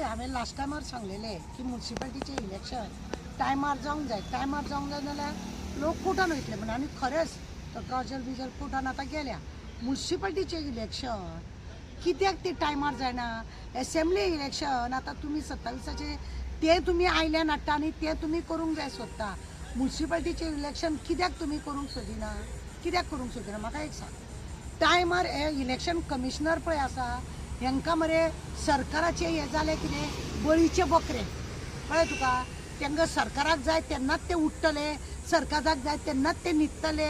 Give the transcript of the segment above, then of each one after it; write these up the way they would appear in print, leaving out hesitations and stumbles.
हांवें लास्ट टायमार सांगलेलें की म्युन्सिपाल्टीचें इलेक्शन टायमार जावंक जाय जाल्यार लोक कोर्टान वयतले म्हणून आनी खरेंच तो काजल बिजल कोर्टान आतां गेल्या. म्युन्सिपाल्टीचें इलेक्शन कित्याक ते टायमार जायना? एसेंब्ली इलेक्शन आतां तुमी 27 ते तुमी आयल्यान हाडटा आनी ते तुमी करूंक जाय सोदता. म्युन्सिपाल्टीचें इलेक्शन कित्याक तुमी करूंक सोदिना? कित्याक करूंक सोदिना म्हाका एक सांग. टायमार हे इलेक्शन कमिशनर पळय आसा हांकां मरे सरकाराचे हे जाले कितें बळीचे बकरे कळ्ळें तुका. तांकां सरकाराक जाय तेन्नाच ते उठतले, सरकाराक जाय तेन्नाच ते न्हिदतले,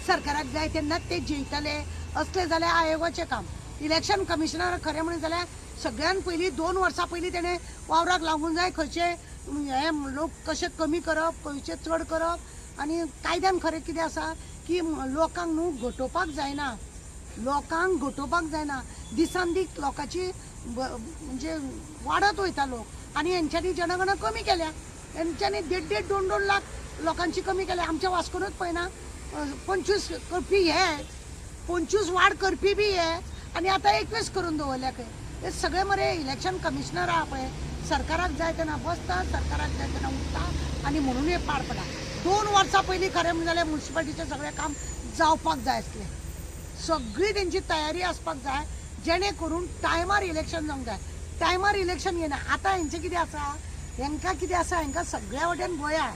सरकाराक जाय तेन्नाच ते जैतले. असले जाल्यार आयोगाचें काम. इलेक्शन कमिशनर खरें म्हणून जाल्यार सगळ्यान पयलीं 2 वर्सां पयलीं तेणें वावराक लागूंक जाय खंयचे हे लोक कशे कमी करप खंयचे चड करप. आनी कायद्यान खरें कितें आसा की लोकांक न्हू घटोवपाक जायना, लोकांक घटोवपाक जायना. दिसान दीस लोकांची म्हणजे वाडत वयता लोक आनी हेंच्यांनी जनगणना कमी केल्या. हेंच्यांनी 1.5-2 लाख लोकांची कमी केल्या. आमच्या वास्कोनूच पळयना 25 करपी हे 25 वाड करपी बी हे आनी आतां 21 करून दवरल्या खंय. हे सगळे मरे इलेक्शन कमिशनर आहा पळय सरकाराक जाय तेन्ना बसता, सरकाराक जाय तेन्ना उठता आनी म्हणून हे पाड पडला. 2 वर्सां पयलीं खरें म्हणलें जाल्यार म्युन्सिपाल्टीचें सगळें काम जावपाक जाय आसलें. सगळी तेंची तयारी आसपाक जाय जेणे करून टायमार इलेक्शन जावंक जाय. टायमार इलेक्शन येना. आतां हेंचें कितें आसा, हांकां कितें आसा, हांकां सगळ्या वटेन गोंया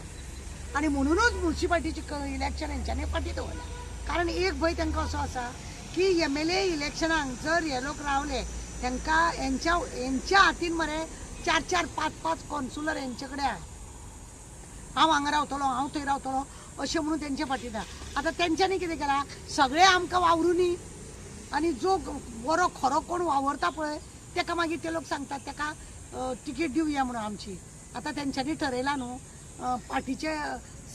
आनी म्हणूनच म्युन्सिपाल्टीचें इलेक्शन हेंच्यांनी फाटीं दवरलें. कारण एक भंय तांकां असो आसा की MLA इलेक्शनाक जर हे लोक रावले तांकां हेंच्या हातीन मरे 4-4, 5-5 कॉन्सुलर हेंचे कडेन आहा. हांव हांगा रावतलो, हांव थंय रावतलो अशें म्हणून तेंचे फाटीं आहा. आतां तेंच्यांनी कितें केलां सगळे आमकां वावरुनी आनी जो बरो खरो कोण वावरता पळय ताका मागीर ते लोक सांगतात ताका तिकीट दिवया म्हणून आमची. आतां तेंच्यांनी ठरयलां न्हू पार्टीचे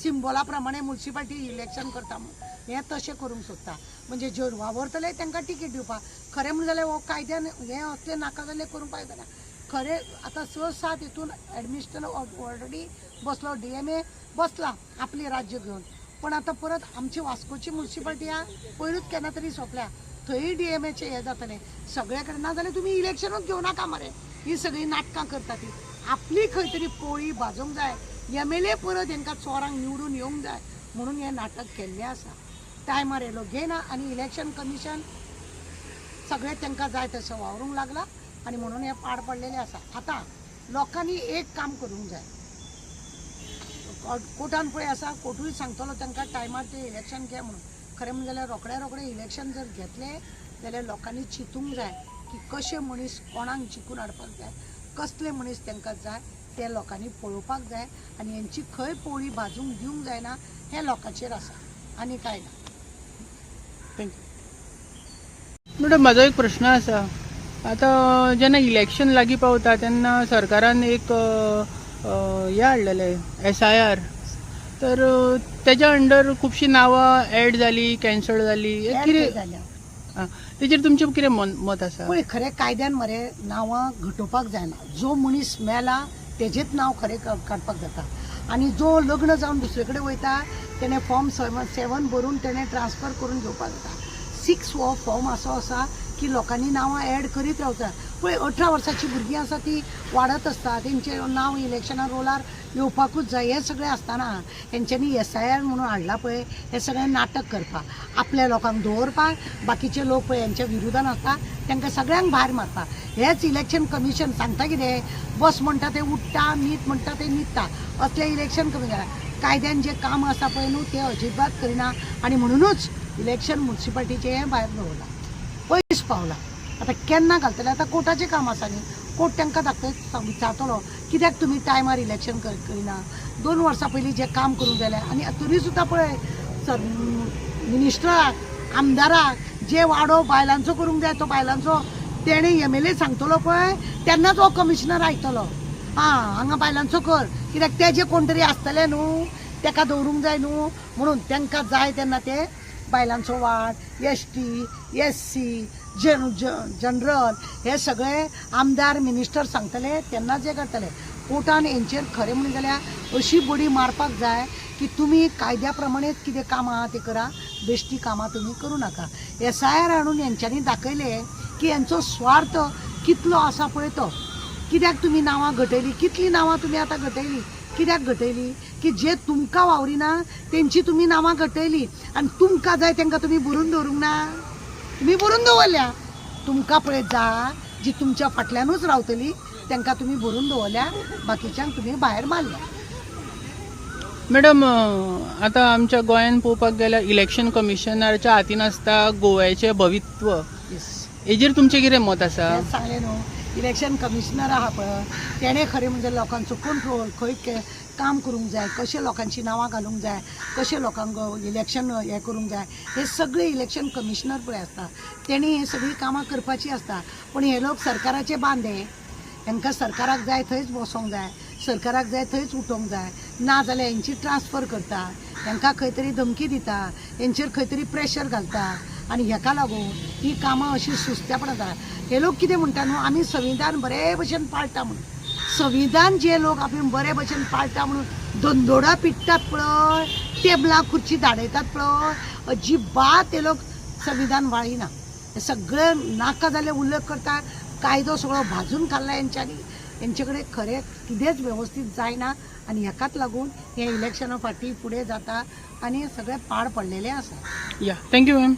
सिंबला प्रमाणे म्युन्सिपाल्टी इलेक्शन करता म्हणून हें तशें करूंक सोदता. म्हणजे जे वावरतले तांकां तिकीट दिवपाक. खरें म्हणलें जाल्यार हो कायद्यान हें असलें नाका जाल्लें करूंक पावयना ना. खरें आतां 6-7 हितून एडमिनिस्ट्रेशन ऑलरेडी बसलो, DMA बसला आपली राज्य घेवन. पण आतां परत आमची वास्कोची म्युन्सिपाल्टी आहा पयरूच केन्ना तरी सोंपल्या. थंय DMAचें हें जातलें सगळे कडेन. ना जाल्यार तुमी इलेक्शनूच घेवं नाका मरे. ही सगळी नाटकां करता ती. आपली खंय तरी पोळी भाजूंक जाय. MLA परत हांकां चोरांक निवडून येवंक जाय म्हणून हें नाटक केल्लें आसा. टायमार येयलो घेयना आनी इलेक्शन कमिशन सगळे तांकां जाय तसो वावरूंक लागला आनी म्हणून हें पाड पडलेलें आसा. आतां लोकांनी एक काम करूंक जाय. कोर्टान पळय आसा कोर्टूय सांगतलो तांकां टायमार ते इलेक्शन घे म्हणून. खरें म्हणजे जाल्यार रोखडें इलेक्शन जर घेतलें जाल्यार लोकांनी चिंतूंक जाय की कशे मनीस कोणाक जिखून हाडपाक जाय, कसले मनीस तांकां जाय ते लोकांनी पळोवपाक जाय आनी हेंची खंय पोळी भाजूंक दिवंक जायना हें लोकांचेर आसा आनी कांय ना. थँक्यू. मॅडम म्हाजो एक प्रश्न आसा. आतां जेन्ना इलेक्शन लागीं पावता तेन्ना सरकारान एक हें हाडलेलें SIR. तर तेज्या अंडर खुबशीं नांवां एड जालीं, कॅन्सल जालीं. कितें तेजेर तुमचें कितें मत आसा? पळय खरें कायद्यान मरे नांवां घटोवपाक जायना. जो मनीस मेला तेजेंच नांव खरें काडपाक जाता. आनी जो लग्न जावन दुसरे कडेन वयता तेणें फॉर्म 7 भरून तेणें ट्रान्सफर करून घेवपाक जाता. 6 हो फॉर्म असो आसा की लोकांनी नांवां एड करीत रावता. पळय 18 वर्सांची भुरगीं आसा ती वाडत आसता, तेंचें नांव इलेक्शना रोलार येवपाकूच जाय. हें सगळें आसतना हेंच्यांनी SIR म्हणून हाडला पळय हें सगळें नाटक करपाक, आपल्या लोकांक दवरपाक, बाकीचे लोक पळय हेंच्या विरोधान आसता तांकां सगळ्यांक भायर मारपाक. हेंच इलेक्शन कमिशन सांगता कितें बस म्हणटा तें उठ्ठा, न्हीद म्हणटा तें न्हिदता. असलें इलेक्शन कमिशन कायद्यान जें काम आसा पळय न्हू तें अजिबात करिना आनी म्हणूनच इलेक्शन म्युन्सिपाल्टीचें हें भायर दवरलां, पयस पावलां. आतां केन्ना घालतले? आतां कोर्टाचें काम आसा न्ही. कोर्ट तांकां विचारतलो कित्याक तुमी टायमार इलेक्शन करिना. 2 वर्सां पयलीं जें काम करूंक जालें आनी तरी सुद्दां पळय मिनिस्टराक, आमदाराक जे वाडो बायलांचो करूंक जाय तो बायलांचो तेणें MLA सांगतलो पळय तेन्नाच हो कमिशनर आयकतलो. हांगा बायलांचो कर कित्याक ते जे कोण तरी आसतले न्हू ताका दवरूंक जाय न्हू म्हणून तांकां जाय तेन्ना ते बायलांचो वाड, ST, SC, जनरल हे सगळे आमदार मिनिस्टर सांगतले तेन्ना जे करतले. कोर्टान हेंचेर खरें म्हणून जाल्यार अशी बडी मारपाक जाय की तुमी कायद्या प्रमाणेच कितें कामां आहा तें करा, बेश्टी कामां तुमी करूं नाका. SIR हाडून हेंच्यांनी दाखयलें की हेंचो स्वार्थ कितलो आसा पळय तो. कित्याक तुमी नांवां घटयली, कितलीं नांवां तुमी आतां घटयली, कित्याक घटयली की जे तुमकां वावरिना तेंची तुमी नांवां घटयली आनी तुमकां जाय तांकां तुमी बरोवन दवरूंक ना, तुमी बरोवन दवरल्या. तुमकां पळय जा जी तुमच्या फाटल्यानूच रावतली तांकां तुमी बरोवन दवरल्या, बाकीच्यांक तुमी भायर मारल्या. मॅडम आता आमच्या गोंयान पळोवपाक गेल्यार इलेक्शन कमिशनराच्या हातीन आसता गोव्याचें भवित्व. हेजेर तुमचें कितें मत आसा? तेंच सांगलें न्हू, इलेक्शन कमिशनर आहा पळय तेणें खरें म्हणजे लोकांचो कंट्रोल खंय काम करूंक जाय, कशें लोकांची नांवां घालूंक जाय, कशें लोकांक इलेक्शन हें करूंक जाय, हे सगळे इलेक्शन कमिशनर पळय आसता. तेणी हे सगळीं कामां करपाची आसता. पूण हे लोक सरकाराचे बांदे, हांकां सरकाराक जाय थंयच बसोंक जाय, सरकाराक जाय थंयच उठोवंक जाय, ना जाल्यार हेंची ट्रान्सफर करता, हांकां खंय तरी धमकी दिता, हेंचेर खंय तरी प्रेशर घालता आनी हेका लागून ही कामां अशी सुस्त्या पडटा. हे लोक कितें म्हणटा न्हू, आमी संविधान बरे भशेन पाळटा म्हणून. संविधान जे लोक आमी बरे भशेन पाळटा म्हणून दोंदोडा पिट्टात पळय, टेबलां खुर्ची धाडयतात पळय, अजिबात ते लोक संविधान वाळिना. हे सगळे नाका जाल्ले उल्लेख करता, कायदो सगळो भाजून काडला हेंच्यांनी. हेंचे कडेन खरें कितेंच वेवस्थीत जायना आनी हेकाच लागून हे इलेक्शना फाटीं फुडें जाता आनी सगळे पाड पडलेले आसा. या थँक्यू मॅम.